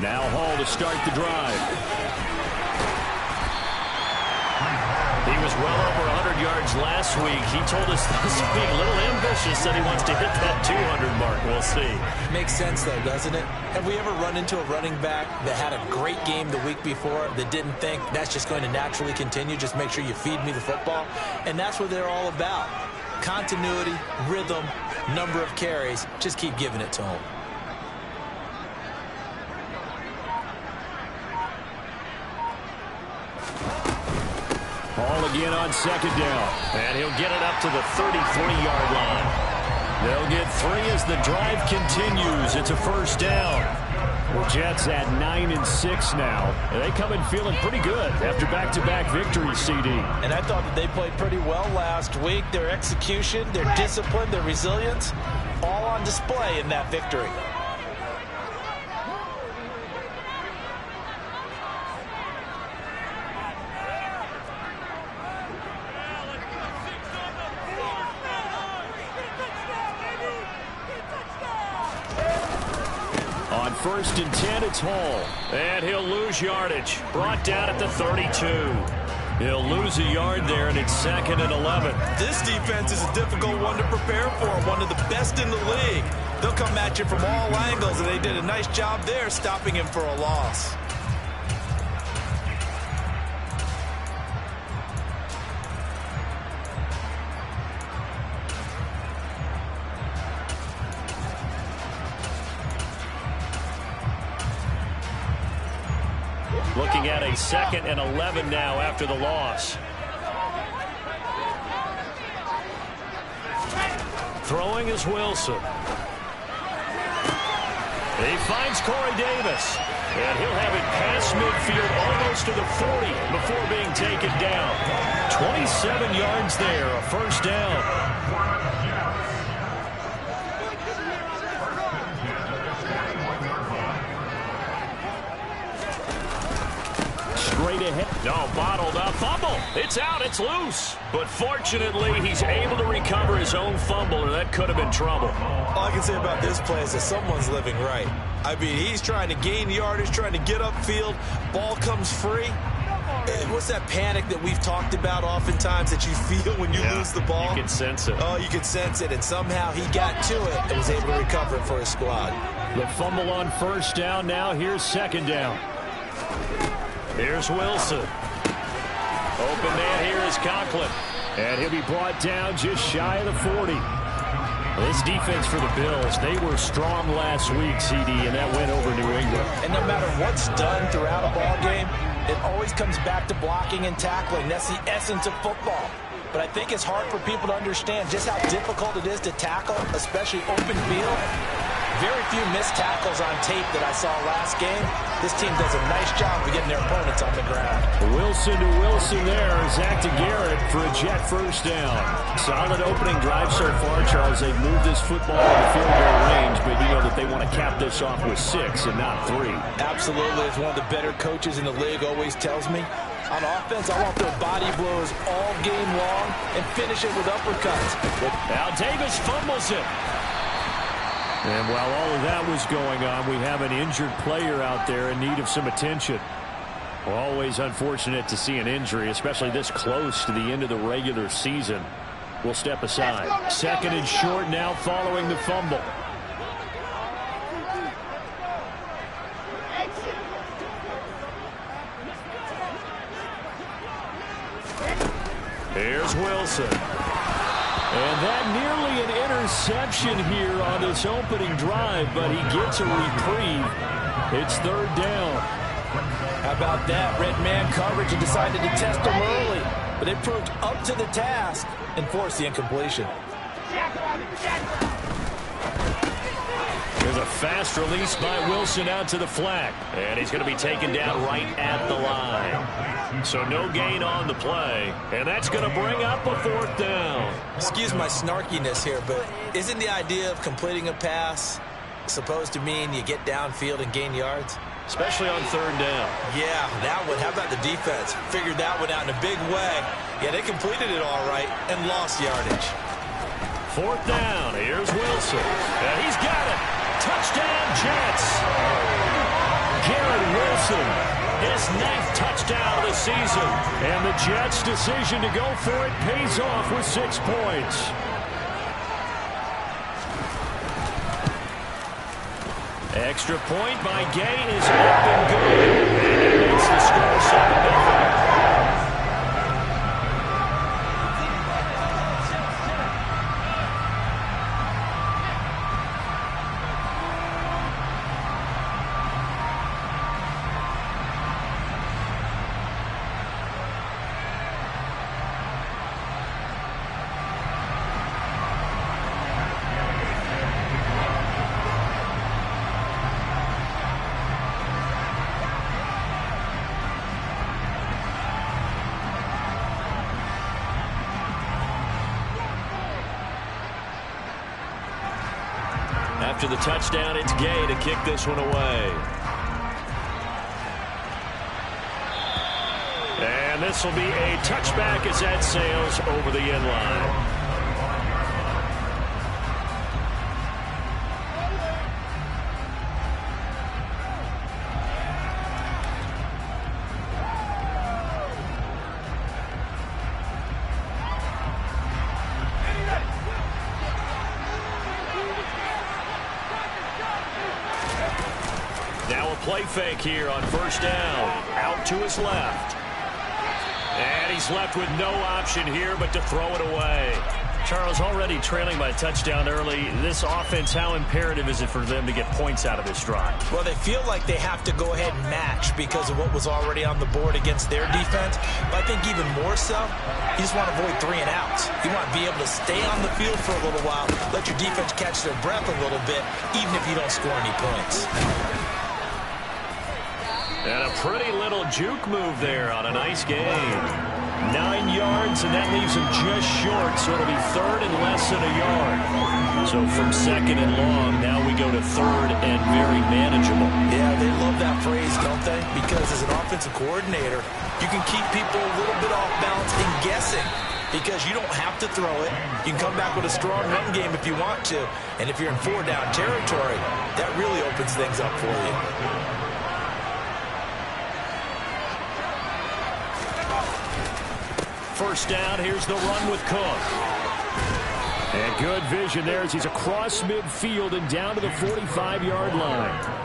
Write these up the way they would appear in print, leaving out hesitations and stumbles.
Now Hall to start the drive. He was well over 100 yards last week. He told us this week, a little ambitious, that he wants to hit that 200 mark. We'll see. Makes sense, though, doesn't it? Have we ever run into a running back that had a great game the week before that didn't think that's just going to naturally continue? Just make sure you feed me the football. And that's what they're all about. Continuity, rhythm, number of carries. Just keep giving it to them. Ball again on second down. And he'll get it up to the 33-yard line. They'll get 3 as the drive continues. It's a first down. The Jets at 9-6 now. They come in feeling pretty good after back-to-back victories, CD. And I thought that they played pretty well last week. Their execution, their discipline, their resilience, all on display in that victory. On 1st and 10, it's Hall. And he'll lose yardage. Brought down at the 32. He'll lose a yard there, and it's 2nd and 11. This defense is a difficult one to prepare for, one of the best in the league. They'll come at you from all angles, and they did a nice job there stopping him for a loss. Looking at a 2nd and 11 now after the loss. Throwing is Wilson. He finds Corey Davis. And he'll have it past midfield almost to the 40 before being taken down. 27 yards there, a first down. Straight ahead. No, bottled up. Fumble. It's out. It's loose. But fortunately, he's able to recover his own fumble, and that could have been trouble. All I can say about this play is that someone's living right. I mean, he's trying to gain yardage, trying to get upfield. Ball comes free. What's that panic that we've talked about oftentimes that you feel when you lose the ball? You can sense it. Oh, you can sense it, and somehow he got to it and was able to recover it for his squad. The fumble on first down. Now here's second down. Here's Wilson. Open man here is Conklin. And he'll be brought down just shy of the 40. This defense for the Bills, they were strong last week, CD, and that went over New England. And no matter what's done throughout a ball game, it always comes back to blocking and tackling. That's the essence of football. But I think it's hard for people to understand just how difficult it is to tackle, especially open field. Very few missed tackles on tape that I saw last game. This team does a nice job of getting their opponents on the ground. Wilson to Wilson there. Zach to Garrett for a Jet first down. Solid opening drive so far, Charles. They've moved this football in the field goal range, but you know that they want to cap this off with 6 and not 3. Absolutely. As one of the better coaches in the league always tells me, on offense, I want their body blows all game long and finish it with uppercuts. Now Davis fumbles it. And while all of that was going on, we have an injured player out there in need of some attention. Always unfortunate to see an injury, especially this close to the end of the regular season. We'll step aside. 2nd and short now following the fumble. Here's Wilson. And that nearly an interception here on this opening drive, but he gets a reprieve. It's 3rd down. How about that? Red man coverage and decided to test him early. But they proved up to the task and forced the incompletion. There's a fast release by Wilson out to the flat. And he's going to be taken down right at the line. So no gain on the play. And that's going to bring up a 4th down. Excuse my snarkiness here, but isn't the idea of completing a pass supposed to mean you get downfield and gain yards? Especially on 3rd down. Yeah, that one. How about the defense? Figured that one out in a big way. Yeah, they completed it all right and lost yardage. 4th down. Here's Wilson. And he's got it. Touchdown, Jets. Garrett Wilson, his 9th touchdown of the season. And the Jets' decision to go for it pays off with 6 points. Extra point by Gay is up and good. And it makes the score 7-0. After the touchdown, it's Gay to kick this one away. And this will be a touchback as that sails over the end line. Now a play fake here on first down. Out to his left. And he's left with no option here but to throw it away. Charles, already trailing by a touchdown early. This offense, how imperative is it for them to get points out of this drive? Well, they feel like they have to go ahead and match because of what was already on the board against their defense. But I think even more so, you just want to avoid 3 and outs. You want to be able to stay on the field for a little while, let your defense catch their breath a little bit, even if you don't score any points. And a pretty little juke move there on a nice game. 9 yards, and that leaves him just short, so it'll be 3rd and less than a yard. So from 2nd and long, now we go to 3rd and very manageable. Yeah, they love that phrase, don't they? Because as an offensive coordinator, you can keep people a little bit off balance and guessing. Because you don't have to throw it. You can come back with a strong run game if you want to. And if you're in 4-down territory, that really opens things up for you. First down, here's the run with Cook. And good vision there as he's across midfield and down to the 45-yard line.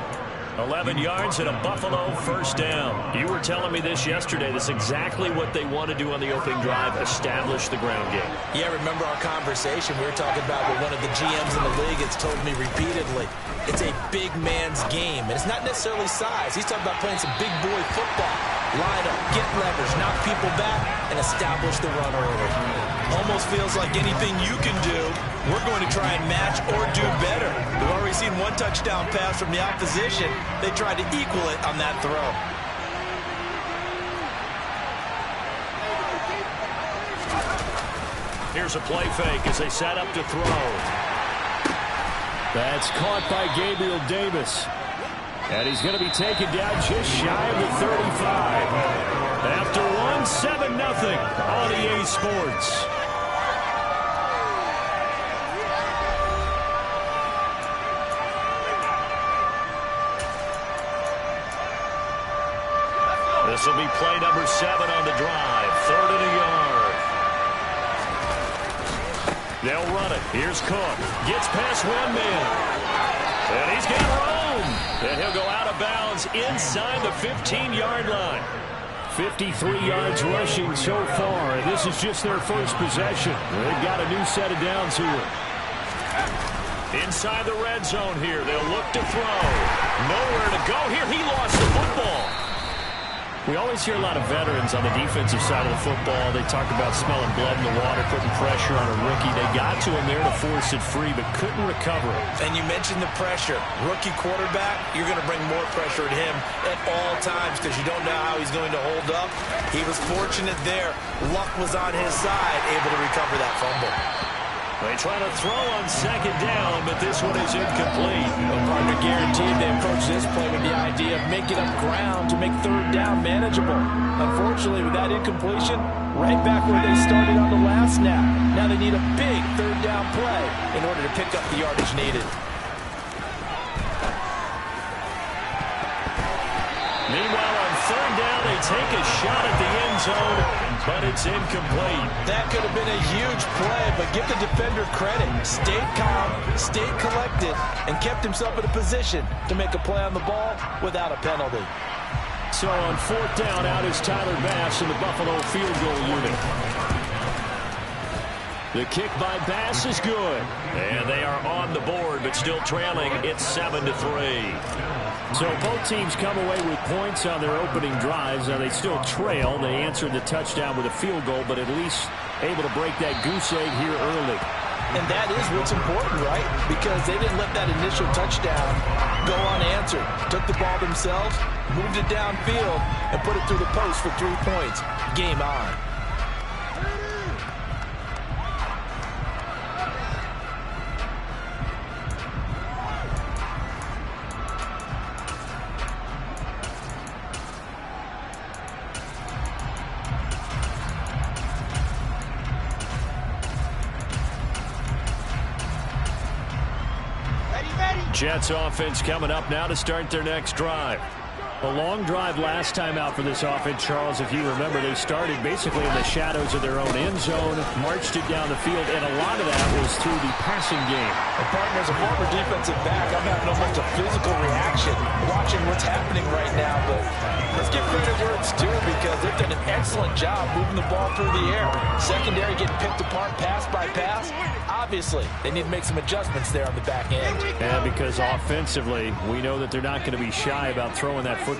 11 yards and a Buffalo first down. You were telling me this yesterday. This is exactly what they want to do on the opening drive, establish the ground game. Yeah, remember our conversation. We were talking about what one of the GMs in the league has told me repeatedly. It's a big man's game, and it's not necessarily size. He's talking about playing some big boy football. Line up, get leverage, knock people back, and establish the run early. Almost feels like anything you can do, we're going to try and match or do better. We've already seen 1 touchdown pass from the opposition. They tried to equal it on that throw. Here's a play fake as they set up to throw. That's caught by Gabriel Davis. And he's going to be taken down just shy of the 35. After 7-0 on EA Sports. This will be play number 7 on the drive. 3rd and a yard. They'll run it. Here's Cook. Gets past one man. And he's got room. And he'll go out of bounds inside the 15-yard line. 53 yards rushing so far. This is just their first possession. They've got a new set of downs here. Inside the red zone here. They'll look to throw. Nowhere to go here. He lost the football. We always hear a lot of veterans on the defensive side of the football. They talk about smelling blood in the water, putting pressure on a rookie. They got to him there to force it free, but couldn't recover it. And you mentioned the pressure. Rookie quarterback, you're going to bring more pressure at him at all times because you don't know how he's going to hold up. He was fortunate there. Luck was on his side, able to recover that fumble. They try to throw on 2nd down, but this one is incomplete. The partner guaranteed they approach this play with the idea of making up ground to make 3rd down manageable. Unfortunately, with that incompletion, right back where they started on the last snap. Now they need a big 3rd down play in order to pick up the yardage needed. Meanwhile, on third down, they take a shot at the end zone, but it's incomplete. That could have been a huge play, but give the defender credit. Stayed calm, stayed collected, and kept himself in a position to make a play on the ball without a penalty. So on fourth down, out is Tyler Bass in the Buffalo field goal unit. The kick by Bass is good. And they are on the board, but still trailing. It's 7-3. So both teams come away with points on their opening drives. Now they still trail. They answered the touchdown with a field goal, but at least able to break that goose egg here early. And that is what's important, right? Because they didn't let that initial touchdown go unanswered. Took the ball themselves, moved it downfield, and put it through the post for 3 points. Game on. Jets offense coming up now to start their next drive. A long drive last time out for this offense, Charles. If you remember, they started basically in the shadows of their own end zone, marched it down the field, and a lot of that was through the passing game. And partner, as a former defensive back, I'm having almost a physical reaction watching what's happening right now. But let's give credit where it's due, because they've done an excellent job moving the ball through the air. Secondary getting picked apart pass by pass. Obviously, they need to make some adjustments there on the back end. And because offensively, we know that they're not going to be shy about throwing that football.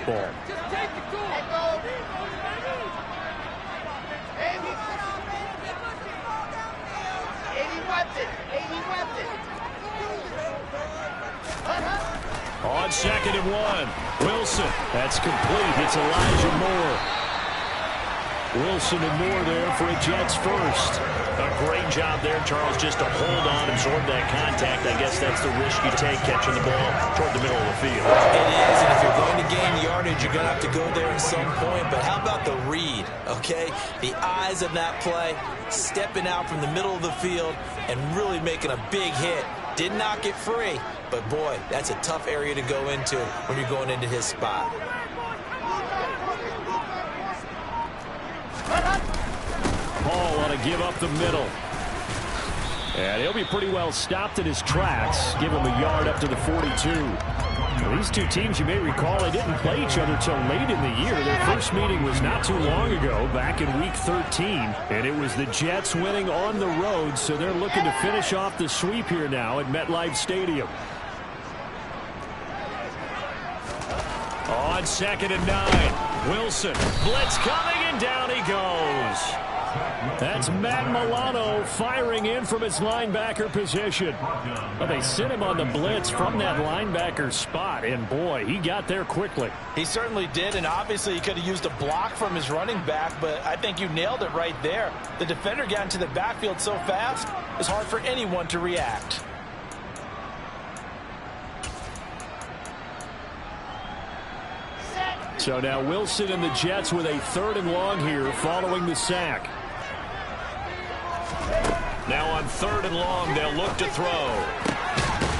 On 2nd and 1, Wilson. That's complete. It's Elijah Moore. Wilson and Moore there for a Jets first. A great job there, Charles, just to hold on, absorb that contact. I guess that's the risk you take catching the ball toward the middle of the field. It is, and if you're going to gain yardage, you're going to have to go there at some point. But how about the read, okay? The eyes of that play, stepping out from the middle of the field and really making a big hit. Did not get free, but boy, that's a tough area to go into when you're going into his spot. Paul ought to give up the middle. And he'll be pretty well stopped in his tracks. Give him a yard up to the 42. Well, these two teams, you may recall, they didn't play each other till late in the year. Their first meeting was not too long ago, back in Week 13. And it was the Jets winning on the road, so they're looking to finish off the sweep here now at MetLife Stadium. On 2nd and 9, Wilson. Blitz coming, and down he goes. That's Matt Milano firing in from his linebacker position. Well, they sent him on the blitz from that linebacker spot, and boy, he got there quickly. He certainly did, and obviously he could have used a block from his running back, but I think you nailed it right there. The defender got into the backfield so fast, it's hard for anyone to react. So now Wilson and the Jets with a 3rd and long here following the sack. Now on 3rd and long, they'll look to throw.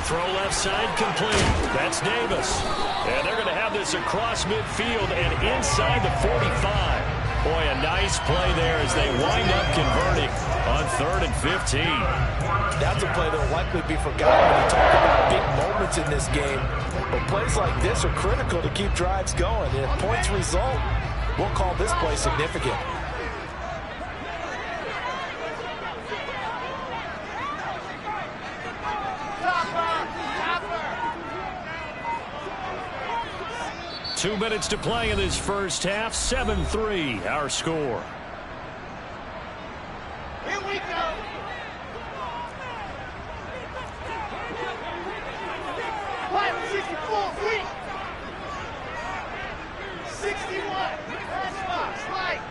Throw left side complete. That's Davis. And they're going to have this across midfield and inside the 45. Boy, a nice play there as they wind up converting on 3rd and 15. That's a play that will likely be forgotten when you talk about big moments in this game. But plays like this are critical to keep drives going. And if points result, we'll call this play significant. Two minutes to play in this first half. 7-3, our score. Here we go. Five, 64, 61. Pass box, right.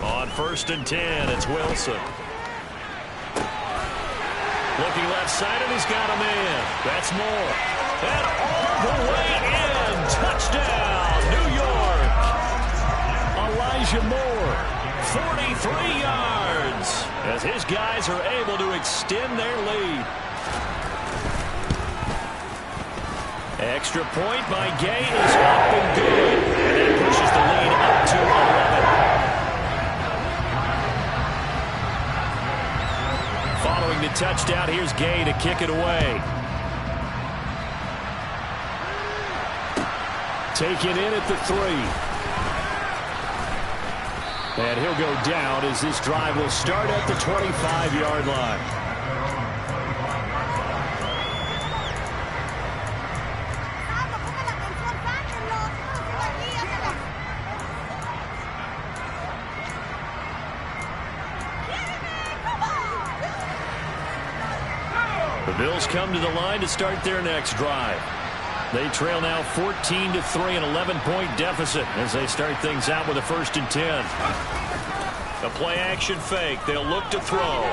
On 1st and 10, it's Wilson. Looking left side, and he's got a man. That's Moore. And all the way in. Touchdown, New York. Elijah Moore, 43 yards, as his guys are able to extend their lead. Extra point by Gay is up and good. And that pushes the lead up to 11. Following the touchdown, here's Gay to kick it away. Taken in at the 3. And he'll go down as this drive will start at the 25-yard line. The Bills come to the line to start their next drive. They trail now 14-3, an 11-point deficit as they start things out with a 1st and 10. A play-action fake. They'll look to throw.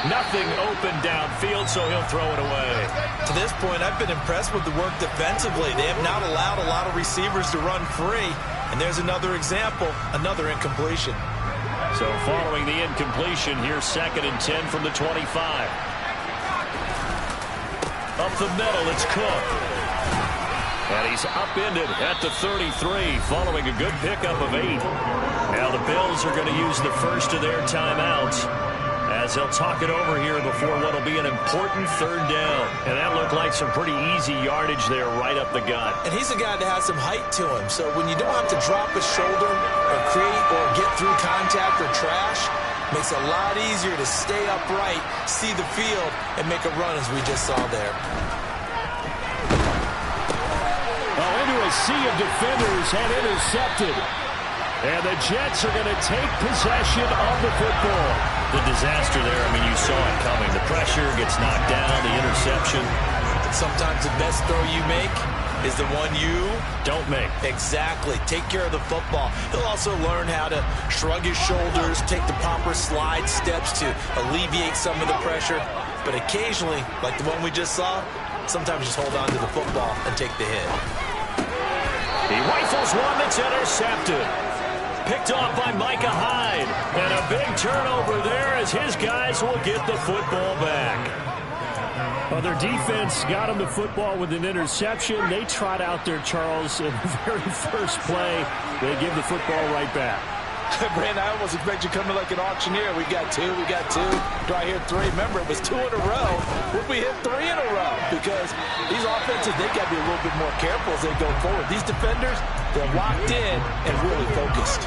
Nothing open downfield, so he'll throw it away. To this point, I've been impressed with the work defensively. They have not allowed a lot of receivers to run free. And there's another example, another incompletion. So following the incompletion, here's 2nd and 10 from the 25. Up the middle, it's Cook. And he's upended at the 33 following a good pickup of 8. Now the Bills are going to use the first of their timeouts as they'll talk it over here before what will be an important 3rd down. And that looked like some pretty easy yardage there right up the gut. And he's a guy that has some height to him. So when you don't have to drop his shoulder or create or get through contact or trash, makes it a lot easier to stay upright, see the field, and make a run as we just saw there. Oh, into a sea of defenders and intercepted. And the Jets are going to take possession of the football. The disaster there, I mean, you saw it coming. The pressure gets knocked down, the interception. Sometimes the best throw you make is the one you don't make. Exactly. Take care of the football. He'll also learn how to shrug his shoulders, take the proper slide steps to alleviate some of the pressure. But occasionally, like the one we just saw, sometimes just hold on to the football and take the hit. He rifles one that's intercepted. Picked off by Micah Hyde. And a big turnover there as his guys will get the football back. Well, their defense got them the football with an interception. They trot out there, Charles, in the very first play. They give the football right back. Brandon, I almost expect you coming like an auctioneer. We got 2, we got 2. Do I hear 3? Remember, it was 2 in a row. Would we hit 3 in a row? Because these offenses, they got to be a little bit more careful as they go forward. These defenders, they're locked in and really focused.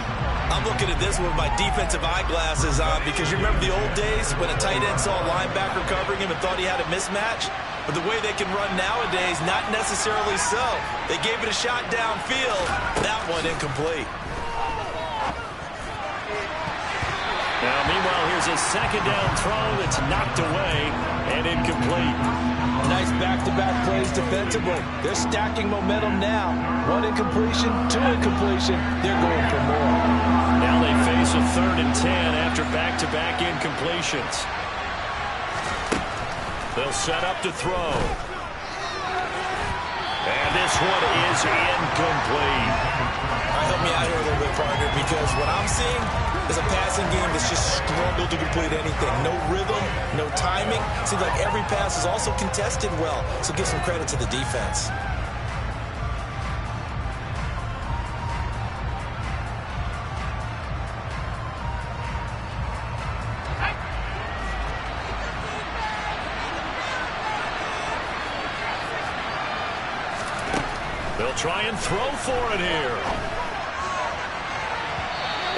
I'm looking at this with my defensive eyeglasses on because you remember the old days when a tight end saw a linebacker covering him and thought he had a mismatch? But the way they can run nowadays, not necessarily so. They gave it a shot downfield. That one incomplete. Now, meanwhile, here's a 2nd down throw that's knocked away and incomplete. Nice back-to-back plays defensively. They're stacking momentum now. 1 incompletion, 2 incompletion. They're going for more. Now they face a 3rd and 10 after back-to-back incompletions. They'll set up to throw. And this one is incomplete. Help me out here a little bit, partner, because what I'm seeing is a passing game that's just struggled to complete anything. No rhythm, no timing. Seems like every pass is also contested well, so give some credit to the defense. They'll try and throw for it here.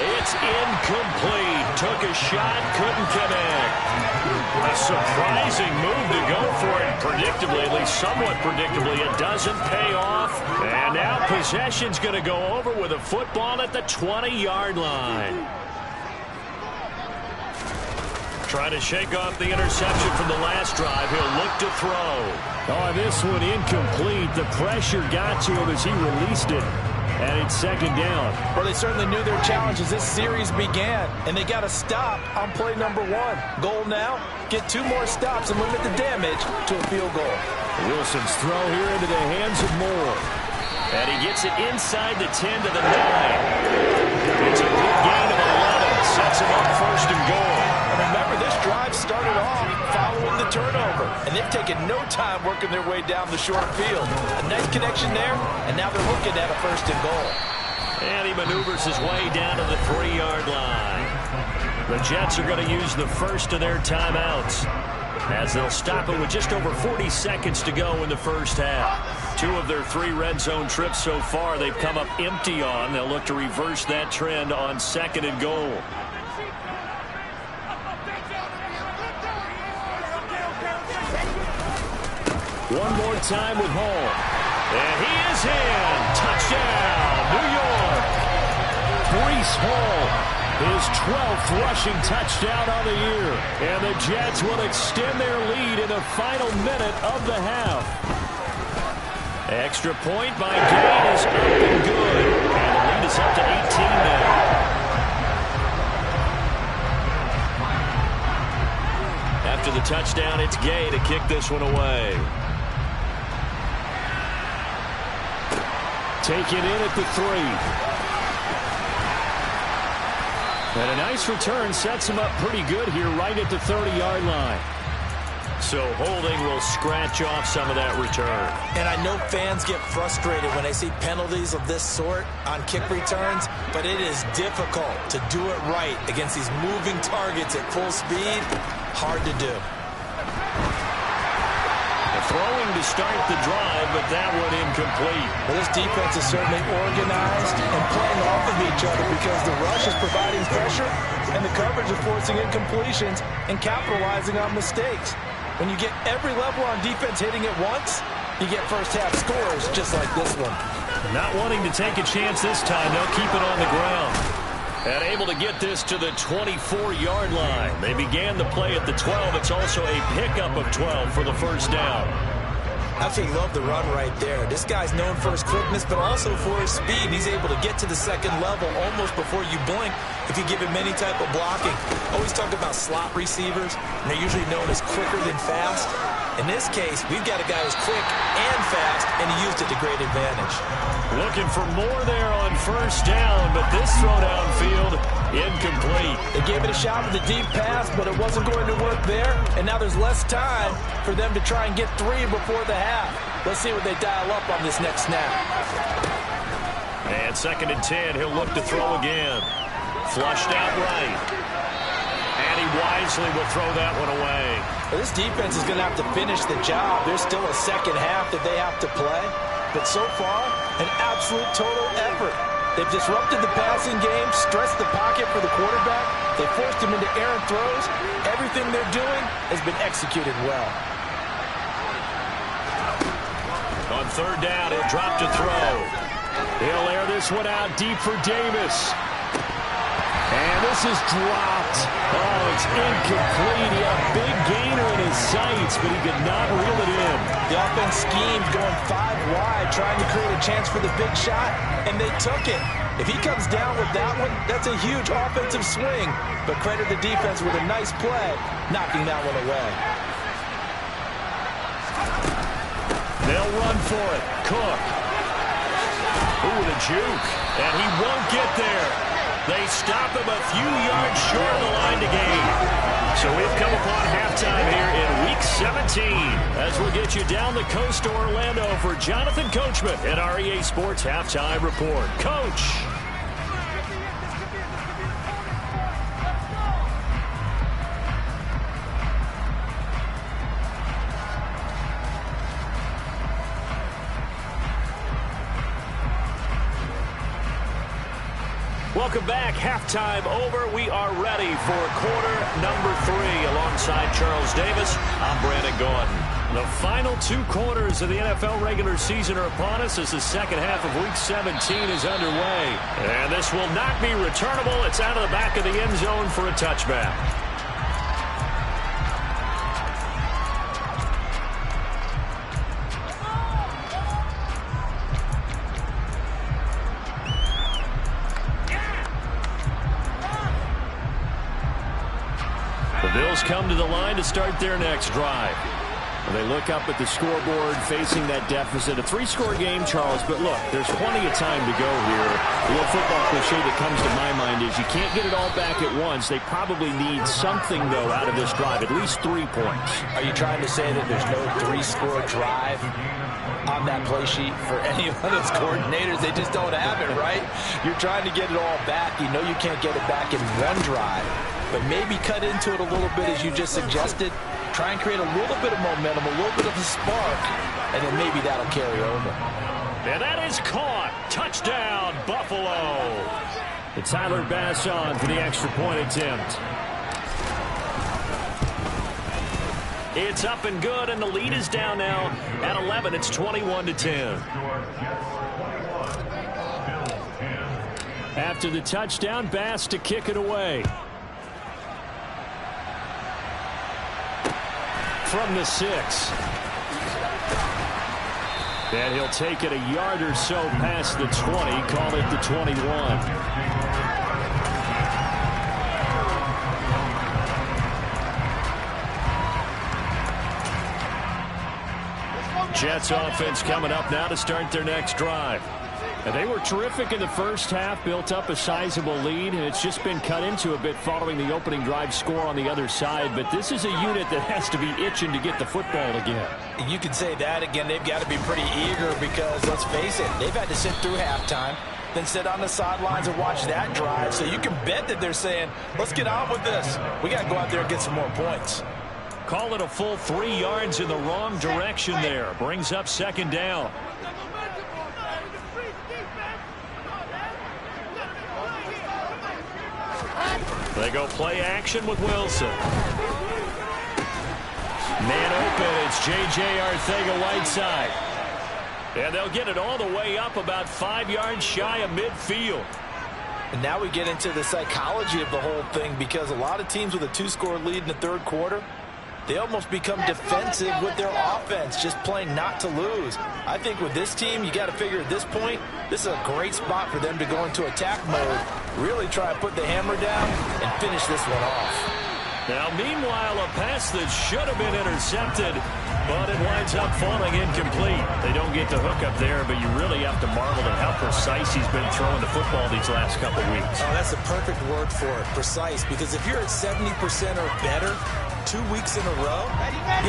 It's incomplete. Took a shot, couldn't connect. A surprising move to go for it. Predictably, at least somewhat predictably, it doesn't pay off. And now possession's going to go over with a football at the 20-yard line. Trying to shake off the interception from the last drive. He'll look to throw. Oh, this one incomplete. The pressure got to him as he released it. And it's 2nd down. Well, they certainly knew their challenge as this series began. And they got to stop on play number 1. Goal now, get 2 more stops and limit the damage to a field goal. Wilson's throw here into the hands of Moore. And he gets it inside the 10 to the 9. It's a good gain of 11. Sets him up 1st and goal. And remember, this drive started off following the turnover. and they've taken no time working their way down the short field. A nice connection there, and now they're looking at a 1st and goal. And he maneuvers his way down to the 3-yard line. The Jets are going to use the first of their timeouts, as they'll stop it with just over 40 seconds to go in the first half. 2 of their 3 red zone trips so far they've come up empty on. They'll look to reverse that trend on 2nd and goal. One more time with Hall. And he is in. Touchdown, New York. Breece Hall, his 12th rushing touchdown on the year. And the Jets will extend their lead in the final minute of the half. Extra point by Gay is up and good. And the lead is up to 18 now. After the touchdown, it's Gay to kick this one away. Taken in at the 3. And a nice return sets him up pretty good here right at the 30-yard line. So holding will scratch off some of that return. And I know fans get frustrated when they see penalties of this sort on kick returns, but it is difficult to do it right against these moving targets at full speed. Hard to do. Throwing to start the drive, but that one incomplete. Well, this defense is certainly organized and playing off of each other because the rush is providing pressure and the coverage is forcing incompletions and capitalizing on mistakes. When you get every level on defense hitting at once, you get first-half scores just like this one. Not wanting to take a chance this time, they'll keep it on the ground. And able to get this to the 24-yard line. They began the play at the 12. It's also a pickup of 12 for the first down. Absolutely love the run right there. This guy's known for his quickness, but also for his speed. He's able to get to the 2nd level almost before you blink if you give him any type of blocking. Always talk about slot receivers, and they're usually known as quicker than fast. In this case, we've got a guy who's quick and fast, and he used it to great advantage. Looking for more there on first down, but this throw downfield, incomplete. They gave it a shot with a deep pass, but it wasn't going to work there, and now there's less time for them to try and get 3 before the half. Let's see what they dial up on this next snap. And 2nd and 10, he'll look to throw again. Flushed out right. And he wisely will throw that one away. Well, this defense is going to have to finish the job. There's still a second half that they have to play. But so far, an absolute total effort. They've disrupted the passing game, stressed the pocket for the quarterback. They forced him into errant throws. Everything they're doing has been executed well. On 3rd down, he'll drop to throw. He'll air this one out deep for Davis. And this is dropped. Oh, it's incomplete. He had a big gainer in his sights, but he could not reel it in. The offense schemed going 5 wide, trying to create a chance for the big shot, and they took it. If he comes down with that one, that's a huge offensive swing. But credit the defense with a nice play, knocking that one away. They'll run for it. Cook. Ooh, the juke. And he won't get there. They stop him a few yards short of the line to gain. So we've come upon halftime here in Week 17 as we'll get you down the coast to Orlando for Jonathan Coachman at our EA Sports Halftime Report. Coach. Welcome back. Halftime over. We are ready for quarter number 3 alongside Charles Davis. I'm Brandon Gordon. The final 2 quarters of the NFL regular season are upon us as the second half of Week 17 is underway. And this will not be returnable. It's out of the back of the end zone for a touchback. The Bills come to the line to start their next drive. They look up at the scoreboard facing that deficit. A 3-score game, Charles, but look, there's plenty of time to go here. The old football cliche that comes to my mind is you can't get it all back at once. They probably need something, though, out of this drive, at least 3 points. Are you trying to say that there's no 3-score drive on that play sheet for any of those coordinators? They just don't have it, right? You're trying to get it all back. You know you can't get it back in one drive, but maybe cut into it a little bit as you just suggested. Try and create a little bit of momentum, a little bit of a spark, and then maybe that'll carry over. And that is caught. Touchdown, Buffalo. And Tyler Bass on for the extra point attempt. It's up and good, and the lead is down now at 11. It's 21-10. After the touchdown, Bass to kick it away. From the 6. And he'll take it a yard or so past the 20. Call it the 21. Jets offense coming up now to start their next drive. And they were terrific in the first half, built up a sizable lead, and it's just been cut into a bit following the opening drive score on the other side. But this is a unit that has to be itching to get the football again. You can say that again. They've got to be pretty eager because, let's face it, they've had to sit through halftime, then sit on the sidelines and watch that drive. So you can bet that they're saying, let's get on with this. We got to go out there and get some more points. Call it a full 3 yards in the wrong direction there. Brings up second down. They go play action with Wilson. Man open, it's J.J. Arcega-Whiteside. And they'll get it all the way up about 5 yards shy of midfield. And now we get into the psychology of the whole thing, because a lot of teams with a 2-score lead in the third quarter, they almost become defensive with their offense, just playing not to lose. I think with this team, you got to figure at this point, this is a great spot for them to go into attack mode, really try and put the hammer down and finish this one off. Now, meanwhile, a pass that should have been intercepted, but it winds up falling incomplete. They don't get the hook up there, but you really have to marvel at how precise he's been throwing the football these last couple weeks. Oh, that's the perfect word for it, precise, because if you're at 70% or better 2 weeks in a row,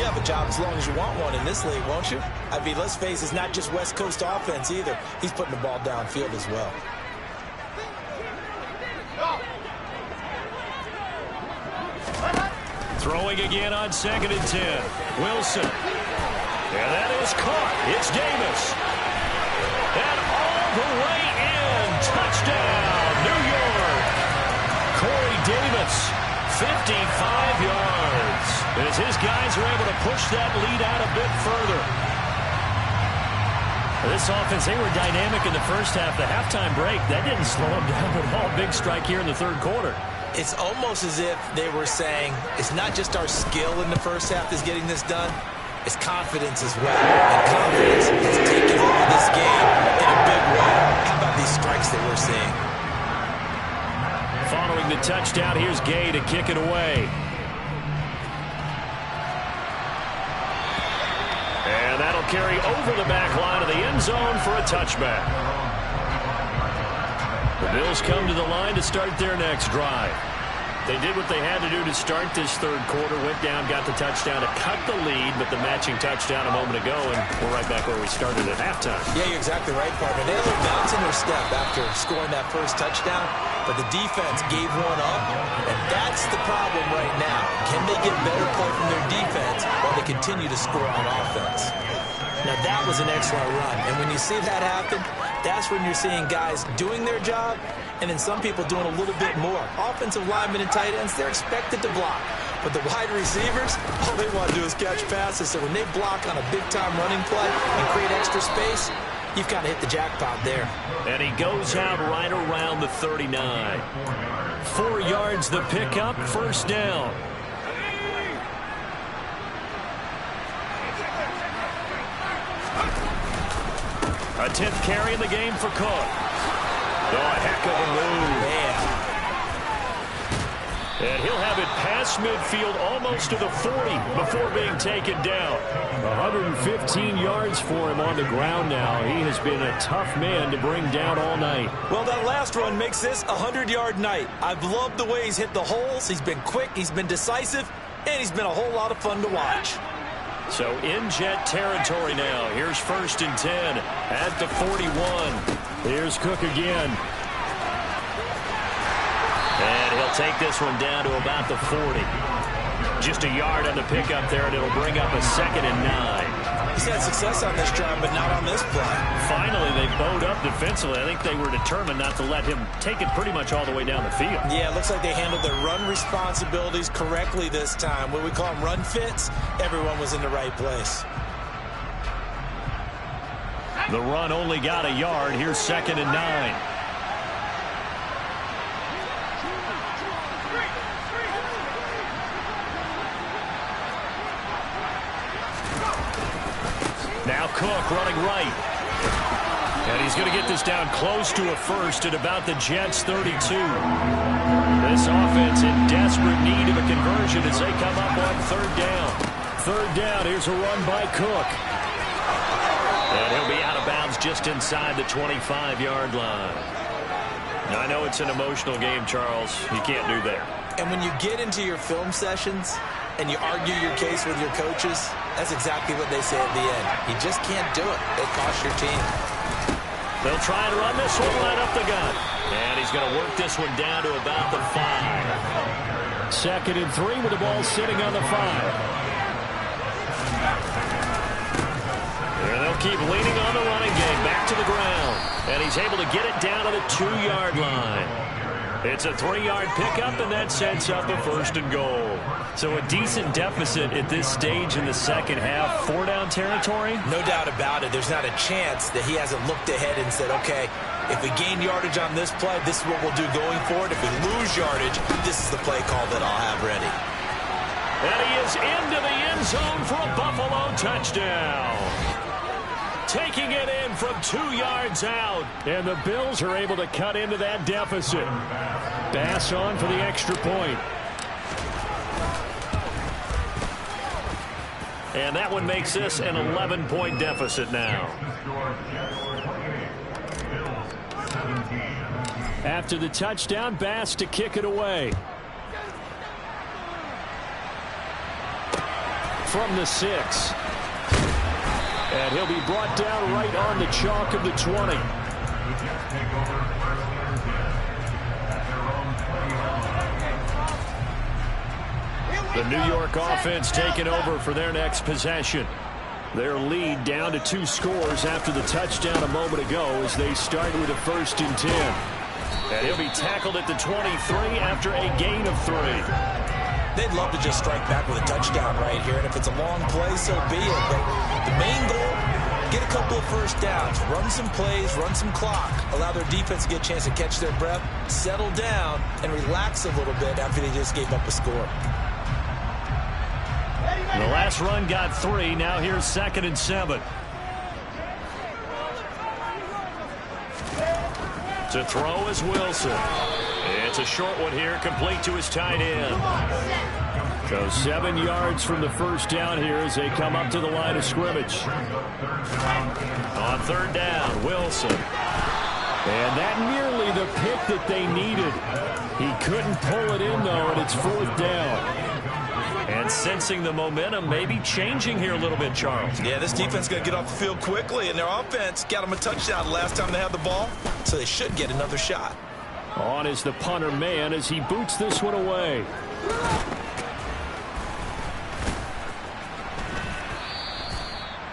you have a job as long as you want one in this league, won't you? I mean, let's face it, it's not just West Coast offense either. He's putting the ball downfield as well. Throwing again on 2nd and 10. Wilson. And that is caught. It's Davis. And all the way in. Touchdown, New York. Corey Davis, 55 yards. As his guys are able to push that lead out a bit further. This offense, they were dynamic in the first half. The halftime break, that didn't slow them down at all. Big strike here in the third quarter. It's almost as if they were saying, it's not just our skill in the first half that's getting this done, it's confidence as well. And confidence has taken over this game in a big way. How about these strikes that we're seeing? Following the touchdown, here's Gay to kick it away. And that'll carry over the back line of the end zone for a touchback. The Bills come to the line to start their next drive. They did what they had to do to start this third quarter. Went down, got the touchdown to cut the lead, but the matching touchdown a moment ago, and we're right back where we started at halftime. Yeah, you're exactly right, partner. They were bouncing their step after scoring that first touchdown, but the defense gave one up, and that's the problem right now. Can they get better play from their defense while they continue to score on offense? Now, that was an excellent run, and when you see that happen, that's when you're seeing guys doing their job, and then some people doing a little bit more. Offensive linemen and tight ends, they're expected to block. But the wide receivers, all they want to do is catch passes. So when they block on a big-time running play and create extra space, you've kind of hit the jackpot there. And he goes out right around the 39. 4 yards the pickup, first down. A 10th carry in the game for Cook. Oh, a heck of a move. Man. And he'll have it past midfield almost to the 40 before being taken down. 115 yards for him on the ground now. He has been a tough man to bring down all night. Well, that last run makes this a 100-yard night. I've loved the way he's hit the holes. He's been quick, he's been decisive, and he's been a whole lot of fun to watch. So in jet territory now. Here's 1st and 10 at the 41. Here's Cook again. And he'll take this one down to about the 40. Just a yard on the pickup there, and it'll bring up a 2nd and 9. He's had success on this drive, but not on this play. Finally, they bowed up defensively. I think they were determined not to let him take it pretty much all the way down the field. Yeah, it looks like they handled their run responsibilities correctly this time. What we call them run fits, everyone was in the right place. The run only got a yard. Here's 2nd and 9. Now Cook running right. And he's going to get this down close to a first at about the Jets' 32. This offense in desperate need of a conversion as they come up on 3rd down. 3rd down, here's a run by Cook. And he'll be out of bounds just inside the 25-yard line. Now, I know it's an emotional game, Charles. You can't do that. And when you get into your film sessions and you argue your case with your coaches, that's exactly what they say at the end. You just can't do it. It costs your team. They'll try and run this one right up the gut. And he's going to work this one down to about the 5. 2nd and 3 with the ball sitting on the 5. And they'll keep leaning on the running game. Back to the ground. And he's able to get it down to the 2-yard line. It's a 3-yard pickup, and that sets up a 1st and goal. So a decent deficit at this stage in the second half. 4-down territory? No doubt about it. There's not a chance that he hasn't looked ahead and said, okay, if we gain yardage on this play, this is what we'll do going forward. If we lose yardage, this is the play call that I'll have ready. And he is into the end zone for a Buffalo touchdown. Taking it in from 2 yards out. And the Bills are able to cut into that deficit. Bass on for the extra point. And that one makes this an 11-point deficit now. After the touchdown, Bass to kick it away. From the 6. And he'll be brought down right on the chalk of the 20. The New York offense taking over for their next possession. Their lead down to 2 scores after the touchdown a moment ago as they start with a 1st and 10. And he'll be tackled at the 23 after a gain of 3. They'd love to just strike back with a touchdown right here, and if it's a long play, so be it. But the main goal, get a couple of 1st downs, run some plays, run some clock, allow their defense to get a chance to catch their breath, settle down, and relax a little bit after they just gave up a score. The last run got 3. Now here's 2nd and 7. To throw is Wilson. It's a short one here, complete to his tight end. So 7 yards from the 1st down here as they come up to the line of scrimmage. On 3rd down, Wilson. And that nearly the pick that they needed. He couldn't pull it in, though, and it's 4th down. And sensing the momentum, maybe changing here a little bit, Charles. Yeah, this defense is going to get off the field quickly, and their offense got them a touchdown the last time they had the ball, so they should get another shot. On is the punter man as he boots this one away.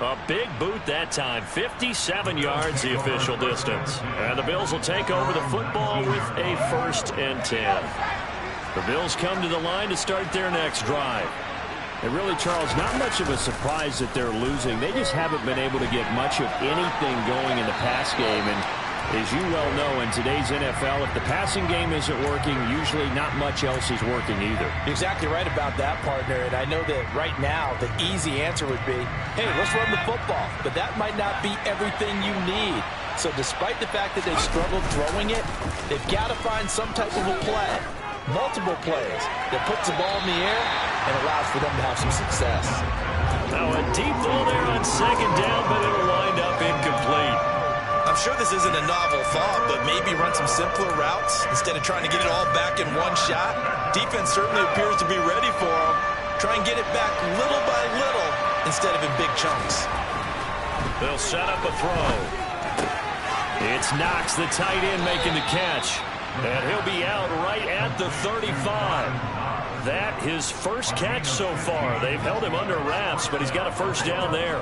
A big boot that time. 57 yards the official distance. And the Bills will take over the football with a 1st and 10. The Bills come to the line to start their next drive. And really, Charles, not much of a surprise that they're losing. They just haven't been able to get much of anything going in the pass game. And as you well know, in today's NFL, if the passing game isn't working, usually not much else is working either. You're exactly right about that, partner. And I know that right now the easy answer would be, hey, let's run the football. But that might not be everything you need. So despite the fact that they've struggled throwing it, they've got to find some type of a play. multiple plays that puts the ball in the air and allows for them to have some success. Now a deep ball there on second down, but it'll wind up incomplete. I'm sure this isn't a novel thought, but maybe run some simpler routes instead of trying to get it all back in one shot. Defense certainly appears to be ready for them. Try and get it back little by little instead of in big chunks. They'll set up a throw. It's Knox, the tight end, making the catch. And he'll be out right at the 35. That his first catch so far. They've held him under wraps, but he's got a first down there.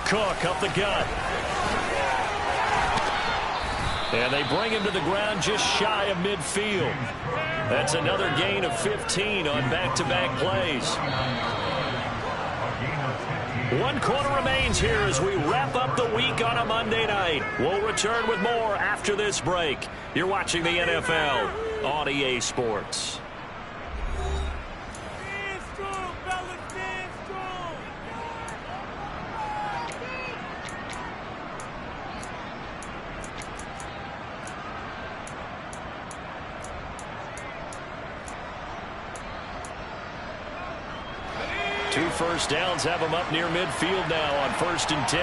Cook up the gut. And they bring him to the ground just shy of midfield. That's another gain of 15 on back-to-back plays. 1 quarter remains here as we wrap up the week on a Monday night. We'll return with more after this break. You're watching the NFL on EA Sports. Two first downs have them up near midfield now on 1st and 10.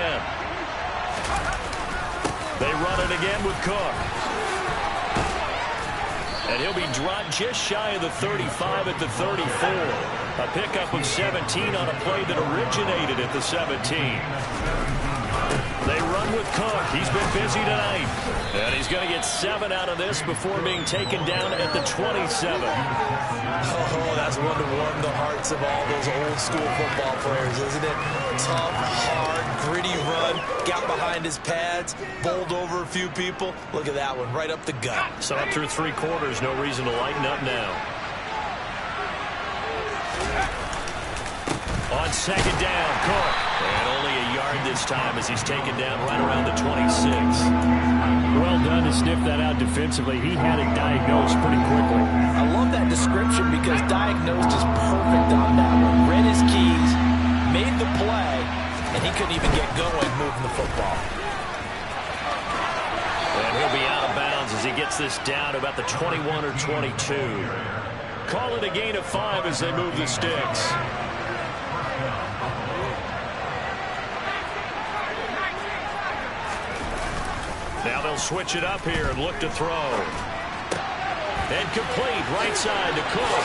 They run it again with Cook. And he'll be dropped just shy of the 35 at the 34. A pickup of 17 on a play that originated at the 17. They run with Cook. He's been busy tonight. And he's going to get 7 out of this before being taken down at the 27. Oh, that's one to warm the hearts of all those old school football players, isn't it? Tough, hard, gritty run. Got behind his pads, bowled over a few people. Look at that one, right up the gut. So up through 3 quarters, no reason to lighten up now. On second down, Cook. And only a yard this time as he's taken down right around the 26. Well done to sniff that out defensively. He had it diagnosed pretty quickly. I love that description because diagnosed is perfect on that one. Read his keys, made the play, and he couldn't even get going moving the football. And he'll be out of bounds as he gets this down to about the 21 or 22. Call it a gain of 5 as they move the sticks. Now they'll switch it up here and look to throw. And complete right side to Cook.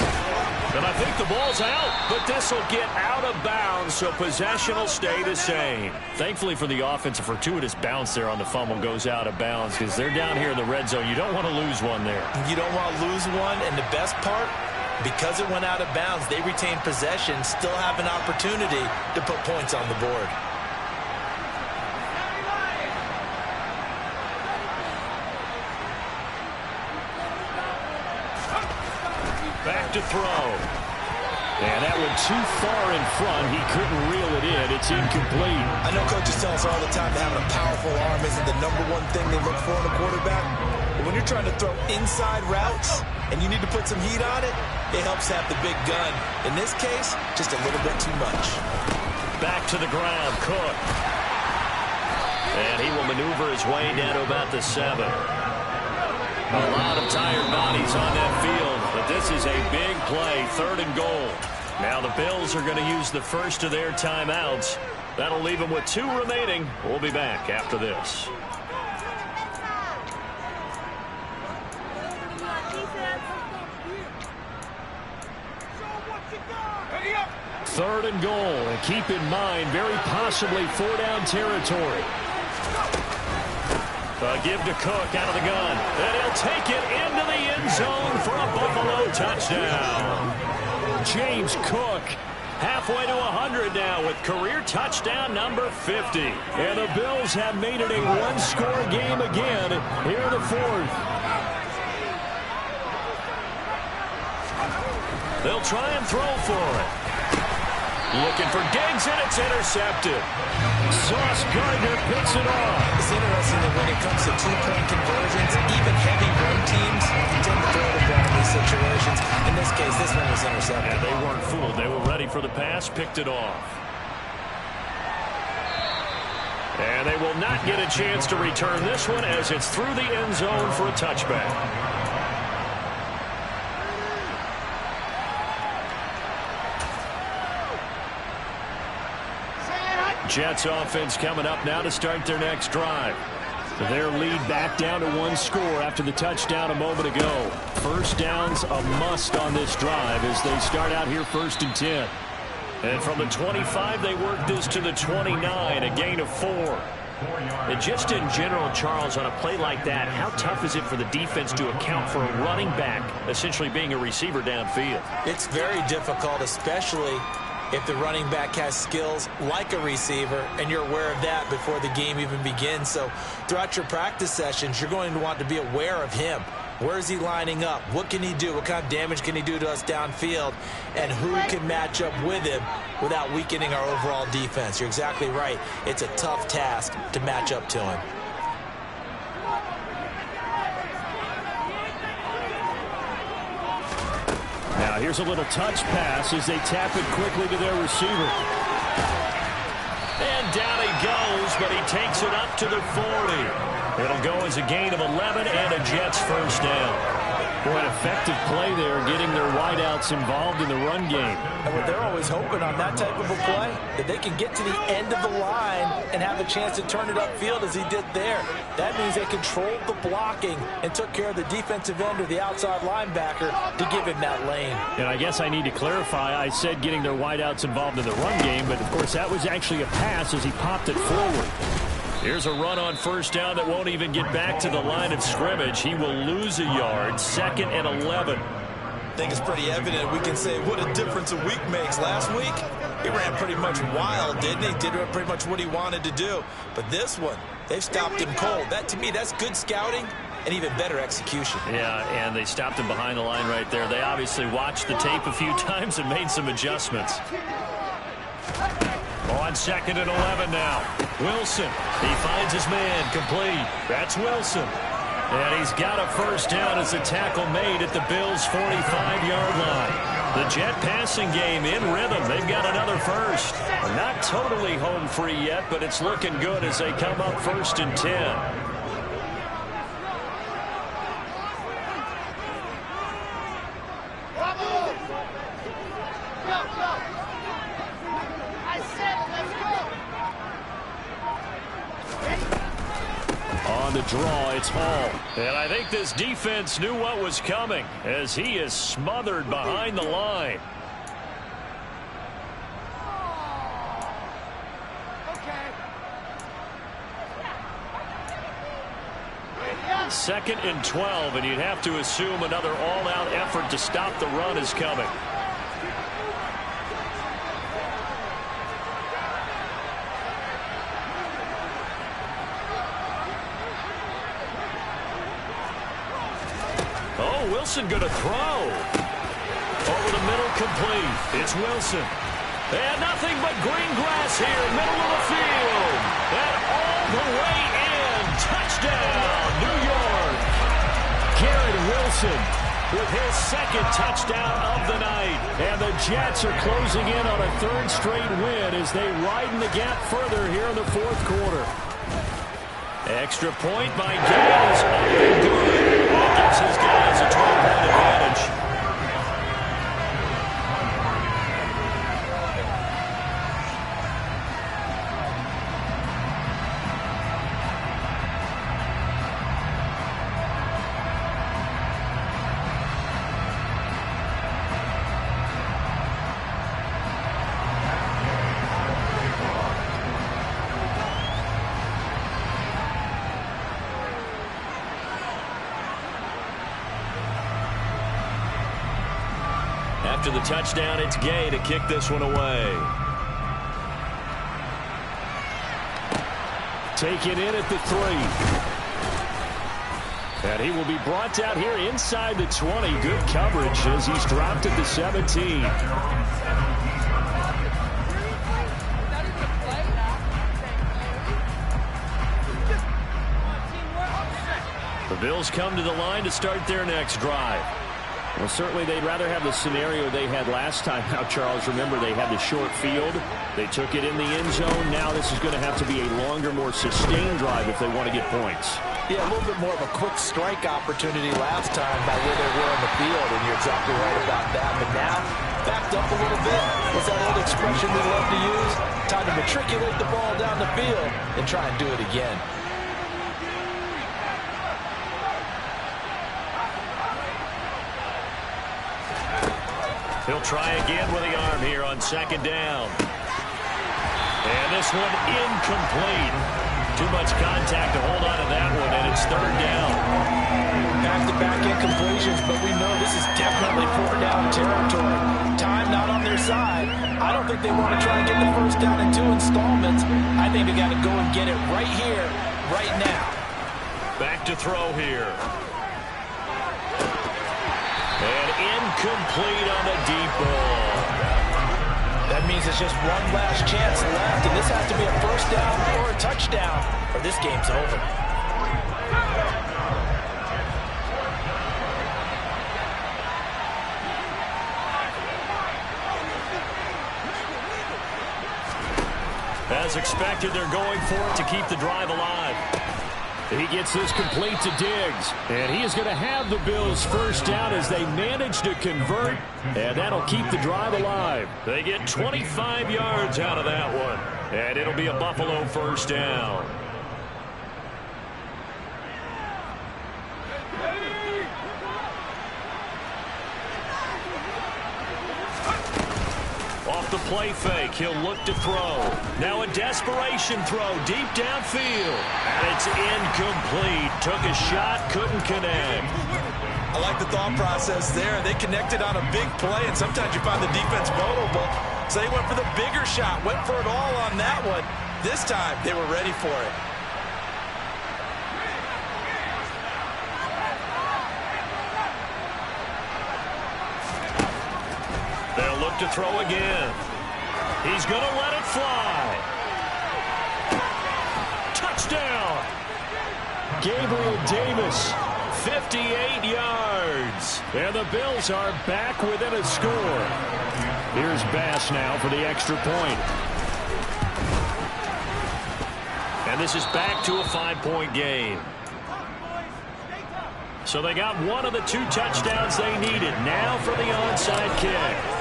And I think the ball's out, but this will get out of bounds, so possession will stay the same. Thankfully for the offense, a fortuitous bounce there on the fumble goes out of bounds because they're down here in the red zone. You don't want to lose one there. You don't want to lose one, and the best part, because it went out of bounds, they retain possession, still have an opportunity to put points on the board. Back to throw. And that one too far in front. He couldn't reel it in. It's incomplete. I know coaches tell us all the time that having a powerful arm isn't the #1 thing they look for in a quarterback. But when you're trying to throw inside routes and you need to put some heat on it, it helps have the big gun. In this case, just a little bit too much. Back to the ground, Cook. And he will maneuver his way down to about the 7. A lot of tired bodies on that field, but this is a big play, 3rd and goal. Now the Bills are going to use the first of their timeouts. That'll leave them with 2 remaining. We'll be back after this. Third and goal, and keep in mind, very possibly 4-down territory. Give to Cook out of the gun. And he'll take it into the end zone for a Buffalo touchdown. James Cook halfway to 100 now with career touchdown number 50. And the Bills have made it a 1-score game again here in the 4th. They'll try and throw for it. Looking for Diggs, and it's intercepted. Sauce Gardner picks it off. It's interesting that when it comes to 2-point conversions, even heavy run teams tend to throw the ball in these situations. In this case, this one was intercepted. And they weren't fooled. They were ready for the pass, picked it off. And they will not get a chance to return this one as it's through the end zone for a touchback. Jets offense coming up now to start their next drive. Their lead back down to 1 score after the touchdown a moment ago. First down's a must on this drive as they start out here 1st and 10. And from the 25, they work this to the 29, a gain of 4. And just in general, Charles, on a play like that, how tough is it for the defense to account for a running back essentially being a receiver downfield? It's very difficult, especially if the running back has skills like a receiver, and you're aware of that before the game even begins. So throughout your practice sessions, you're going to want to be aware of him. Where is he lining up? What can he do? What kind of damage can he do to us downfield? And who can match up with him without weakening our overall defense? You're exactly right. It's a tough task to match up to him. Now here's a little touch pass as they tap it quickly to their receiver. And down he goes, but he takes it up to the 40. It'll go as a gain of 11 and a Jets first down. Boy, an effective play there, getting their wideouts involved in the run game. And what they're always hoping on that type of a play, that they can get to the end of the line and have a chance to turn it upfield as he did there. That means they controlled the blocking and took care of the defensive end or the outside linebacker to give him that lane. And I guess I need to clarify, I said getting their wideouts involved in the run game, but of course that was actually a pass as he popped it forward. Here's a run on first down that won't even get back to the line of scrimmage. He will lose a yard, 2nd and 11. I think it's pretty evident. We can say what a difference a week makes. Last week, he ran pretty much wild, didn't he? Did pretty much what he wanted to do. But this one, they've stopped him cold. That, to me, that's good scouting and even better execution. Yeah, and they stopped him behind the line right there. They obviously watched the tape a few times and made some adjustments. On 2nd and 11 now. Wilson, he finds his man, complete. That's Wilson. And he's got a first down as a tackle made at the Bills' 45-yard line. The Jet passing game in rhythm. They've got another first. Not totally home free yet, but it's looking good as they come up 1st and 10. The draw, it's Hall. And I think this defense knew what was coming as he is smothered behind the line. Second and 12, and you'd have to assume another all-out effort to stop the run is coming. Oh, Wilson going to throw. Over the middle, complete. It's Wilson. And nothing but green grass here, middle of the field. And all the way in. Touchdown, New York. Garrett Wilson with his 2nd touchdown of the night. And the Jets are closing in on a 3rd straight win as they widen the gap further here in the 4th quarter. Extra point by Gale is up and good. That gives his guys a 12-point advantage. After the touchdown, it's Gay to kick this one away. Taken in at the 3. And he will be brought down here inside the 20. Good coverage as he's dropped at the 17. The Bills come to the line to start their next drive. Well, certainly they'd rather have the scenario they had last time. Now, Charles, remember, they had the short field. They took it in the end zone. Now this is going to have to be a longer, more sustained drive if they want to get points. Yeah, a little bit more of a quick strike opportunity last time by where they were on the field, and you're exactly right about that. But now, backed up a little bit. What's that old expression we love to use? Time to matriculate the ball down the field and try and do it again. He'll try again with the arm here on second down. And this one incomplete. Too much contact to hold on to that one, and it's third down. Back-to-back incompletions, but we know this is definitely four-down territory. Time not on their side. I don't think they want to try and get the first down in 2 installments. I think they got to go and get it right here, right now. Back to throw here. And incomplete on the deep ball. That means it's just one last chance left, and this has to be a first down or a touchdown, or this game's over. As expected, they're going for it to keep the drive alive. He gets this complete to Diggs. And he is going to have the Bills first down as they manage to convert. And that'll keep the drive alive. They get 25 yards out of that one. And it'll be a Buffalo first down. Off the play fake, he'll look to throw. Now a desperation throw deep downfield. And it's incomplete. Took a shot, couldn't connect. I like the thought process there. They connected on a big play, and sometimes you find the defense vulnerable. So they went for the bigger shot, went for it all on that one. This time, they were ready for it. They'll look to throw again. He's going to let it fly. Touchdown. Gabriel Davis. 58 yards. And the Bills are back within a score. Here's Bass now for the extra point. And this is back to a 5-point game. So they got one of the 2 touchdowns they needed. Now for the onside kick.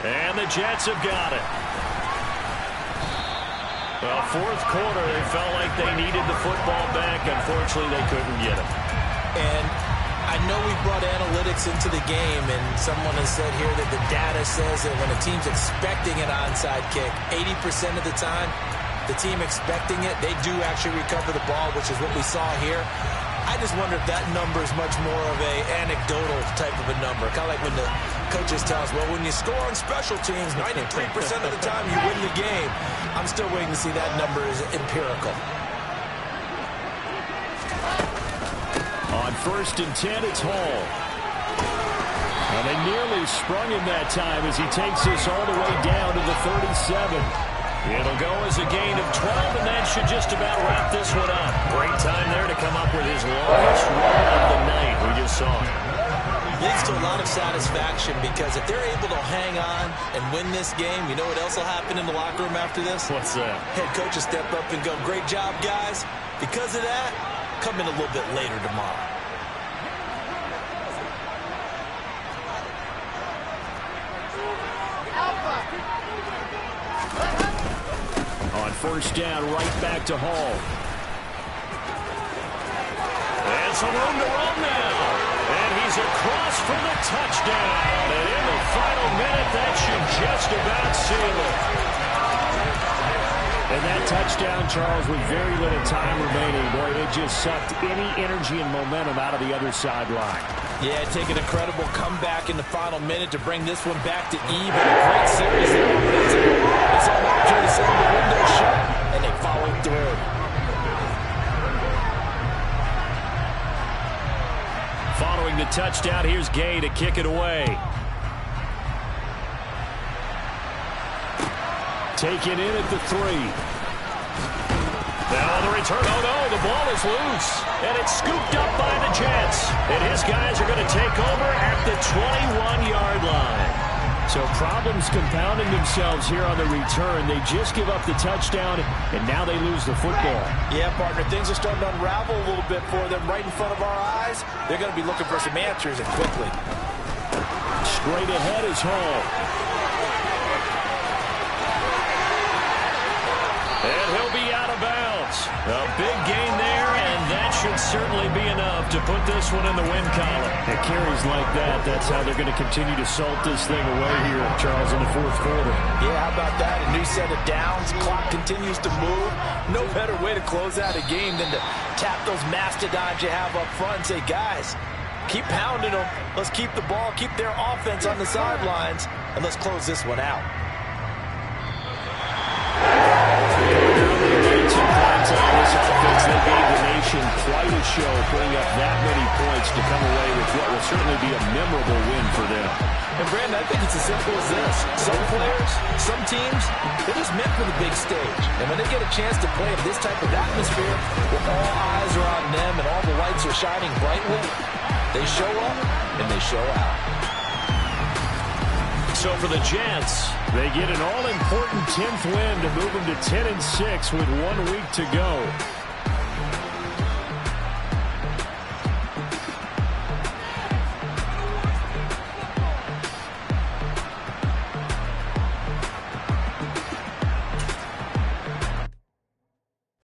And the Jets have got it. Well, fourth quarter, they felt like they needed the football back. Unfortunately, they couldn't get it. And I know we brought analytics into the game, and someone has said here that the data says that when a team's expecting an onside kick, 80% of the time, the team expecting it, they do actually recover the ball, which is what we saw here. I just wonder if that number is much more of a anecdotal type of a number. Kind of like when the coaches tell us, well, when you score on special teams, 93% of the time you win the game. I'm still waiting to see that number is empirical. On 1st and 10, it's Hall. And they nearly sprung him that time as he takes this all the way down to the 37. It'll go as a gain of 12, and that should just about wrap this one up. Great time there to come up with his longest run of the night. We just saw it. Leads to a lot of satisfaction because if they're able to hang on and win this game, you know what else will happen in the locker room after this? What's that? Head coach will step up and go, great job, guys. Because of that, come in a little bit later tomorrow. On 1st down, right back to Hall. And some room to run now. And he's across for the touchdown. And in the final minute, that should just about seal it. And that touchdown, Charles, with very little time remaining, boy, it just sucked any energy and momentum out of the other sideline. Yeah, take an incredible comeback in the final minute to bring this one back to even. A great series there. It's all about trying to slam the window shut, and they followed through. Following the touchdown, here's Gay to kick it away. Taken in at the 3. Now the return. Oh, no, the ball is loose. And it's scooped up by the Jets. And his guys are going to take over at the 21-yard line. So problems compounding themselves here on the return. They just give up the touchdown, and now they lose the football. Yeah, partner, things are starting to unravel a little bit for them right in front of our eyes. They're going to be looking for some answers, and quickly. Straight ahead is Hall. And he'll be out of bounds. A big gain there, and that should certainly be enough to put this one in the win column. It carries like that. That's how they're going to continue to salt this thing away here, Charles, in the fourth quarter. Yeah, how about that? A new set of downs. Clock continues to move. No better way to close out a game than to tap those mastodons you have up front and say, guys, keep pounding them. Let's keep the ball, keep their offense on the sidelines, and let's close this one out. This offense, they gave the nation quite a show, putting up that many points to come away with what will certainly be a memorable win for them. And Brandon, I think it's as simple as this. Some players, some teams, they're just meant for the big stage. And when they get a chance to play in this type of atmosphere, where all eyes are on them and all the lights are shining brightly, they show up and they show out. So for the Jets, they get an all-important 10th win to move them to 10-6 with 1 week to go.